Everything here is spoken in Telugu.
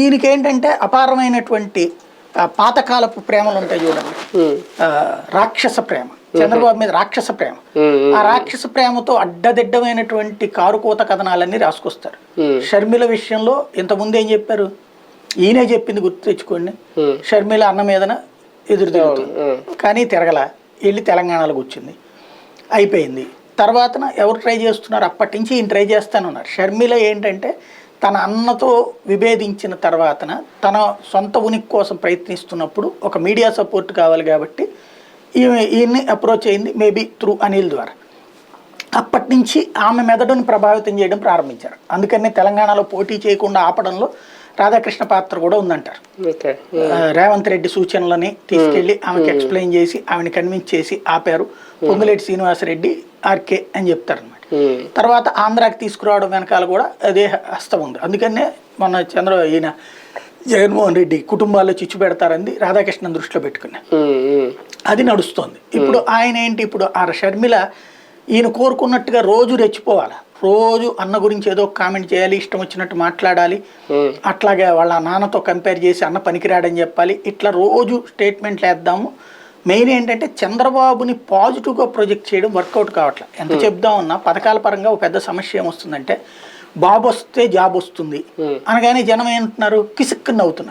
ఈయనకేంటంటే అపారమైనటువంటి పాతకాలపు ప్రేమలు ఉంటాయి చూడండి, రాక్షస ప్రేమ, చంద్రబాబు మీద రాక్షస ప్రేమ. ఆ రాక్షస ప్రేమతో అడ్డదిడ్డమైనటువంటి కారుకోత కథనాలన్నీ రాసుకొస్తారు. షర్మిల విషయంలో ఇంతకుముందు ఏం చెప్పారు, ఈయనే చెప్పింది గుర్తు తెచ్చుకోండి, షర్మిల అన్న మీదన ఎదురు తిరుగుతుంది కానీ తిరగల, వెళ్ళి తెలంగాణలో కూర్చుంది, అయిపోయింది. తర్వాత ఎవరు ట్రై చేస్తున్నారు, అప్పటి నుంచి ఈయన ట్రై చేస్తానున్నారు. షర్మిల ఏంటంటే తన అన్నతో విభేదించిన తర్వాతన తన సొంత ఉనికి కోసం ప్రయత్నిస్తున్నప్పుడు ఒక మీడియా సపోర్ట్ కావాలి కాబట్టి ఈయన్ని అప్రోచ్ అయింది, మేబీ త్రూ అనిల్ ద్వారా. అప్పటి నుంచి ఆమె మెదడును ప్రభావితం చేయడం ప్రారంభించారు. అందుకనే తెలంగాణలో పోటీ చేయకుండా ఆపడంలో రాధాకృష్ణ పాత్ర కూడా ఉందంటారు. రేవంత్ రెడ్డి సూచనలని తీసుకెళ్లి ఆమెకి ఎక్స్ప్లెయిన్ చేసి ఆమెను కన్విన్స్ చేసి ఆపారు. పొంగులేటి శ్రీనివాసరెడ్డి ఆర్కే అని చెప్తారు అనమాట. తర్వాత ఆంధ్రాకి తీసుకురావడం వెనకాల కూడా అదే హస్తం ఉంది. అందుకనే మొన్న ఈయన జగన్మోహన్ రెడ్డి కుటుంబాల్లో చిచ్చు పెడతారని రాధాకృష్ణ దృష్టిలో పెట్టుకున్నా, అది నడుస్తోంది. ఇప్పుడు ఆయన ఏంటి, ఇప్పుడు ఆ షర్మిల ఈయన కోరుకున్నట్టుగా రోజు రెచ్చిపోవాలి, రోజు అన్న గురించి ఏదో కామెంట్ చేయాలి, ఇష్టం వచ్చినట్టు మాట్లాడాలి, అట్లాగే వాళ్ళ నాన్నతో కంపేర్ చేసి అన్న పనికిరాడని చెప్పాలి, ఇట్లా రోజు స్టేట్మెంట్లు వేద్దాము. మెయిన్ ఏంటంటే చంద్రబాబుని పాజిటివ్గా ప్రొజెక్ట్ చేయడం వర్కౌట్ కావట్లేదు. ఎంత చెప్దామన్నా పథకాల పరంగా ఒక పెద్ద సమస్య ఏమొస్తుందంటే బాబు వస్తే జాబ్ వస్తుంది అనగానే జనం ఏమంటున్నారు, కిసిక్కుని అవుతున్నారు.